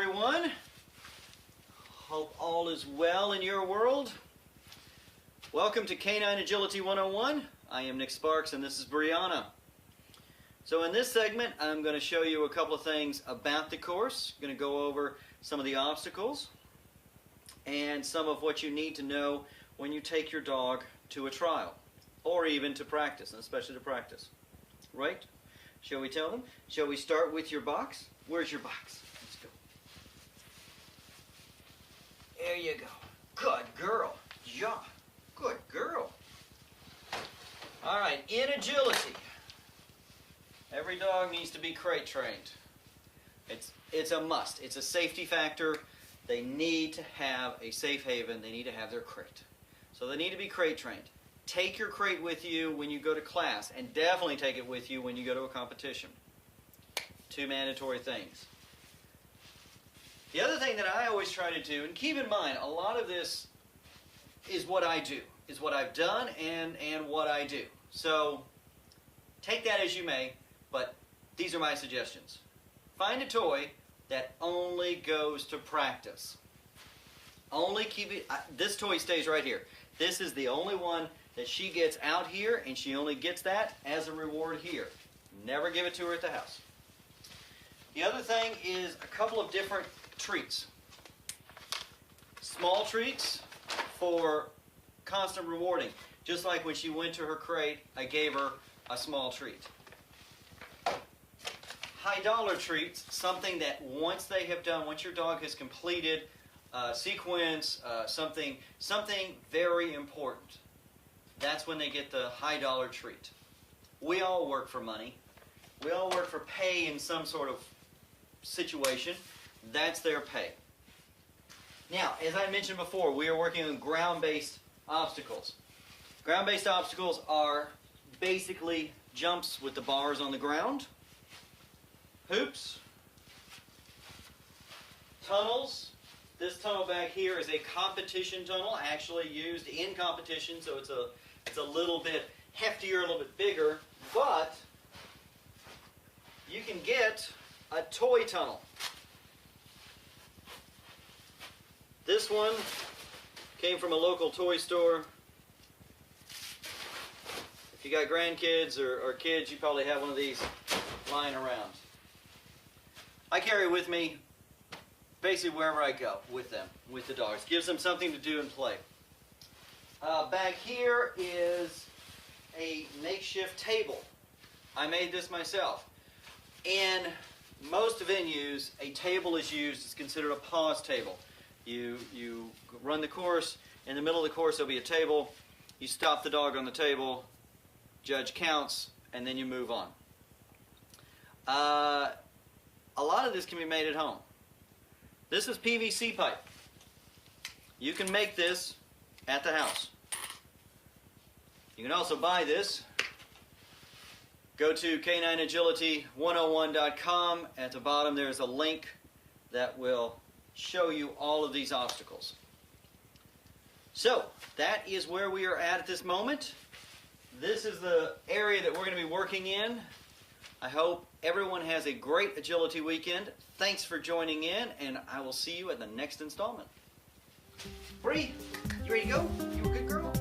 everyone. Hope all is well in your world. Welcome to K9 Agility 101. I am Nick Sparks and this is Brianna. So in this segment I'm going to show you a couple of things about the course. I'm going to go over some of the obstacles and some of what you need to know when you take your dog to a trial or even to practice, and especially to practice. Right? Shall we tell them? Shall we start with your box? Where's your box? Let's go. There you go. Good girl. Yeah. Good girl. All right, in agility, every dog needs to be crate trained. It's a must. It's a safety factor. They need to have a safe haven. They need to have their crate. So they need to be crate trained. Take your crate with you when you go to class, and definitely take it with you when you go to a competition. Two mandatory things. The other thing that I always try to do, and keep in mind, a lot of this is what I do, is what I've done and what I do. So take that as you may, but these are my suggestions. Find a toy that only goes to practice. Only keep it, this toy stays right here. This is the only one that she gets out here, and she only gets that as a reward here. Never give it to her at the house. The other thing is a couple of different treats. Small treats for constant rewarding. Just like when she went to her crate, I gave her a small treat. High dollar treats, something that once your dog has completed a sequence, something very important, that's when they get the high dollar treat. We all work for money. We all work for pay in some sort of situation. That's their pay. Now, as I mentioned before, we are working on ground-based obstacles. Ground-based obstacles are basically jumps with the bars on the ground, hoops, tunnels. This tunnel back here is a competition tunnel, actually used in competition, so it's a little bit heftier, a little bit bigger, but you can get a toy tunnel. This one came from a local toy store. If you got grandkids or kids, you probably have one of these lying around. I carry it with me basically wherever I go with them, with the dogs. Gives them something to do and play. Back here is a makeshift table. I made this myself. In most venues, a table is used. It's considered a pause table. You run the course. In the middle of the course, there'll be a table. You stop the dog on the table. Judge counts, and then you move on. A lot of this can be made at home. This is PVC pipe. You can make this at the house. You can also buy this. Go to K9agility101.com. At the bottom there's a link that will show you all of these obstacles. So that is where we are at this moment. This is the area that we're going to be working in. I hope everyone has a great agility weekend. Thanks for joining in, and I will see you at the next installment. Bree, you ready to go? You a good girl?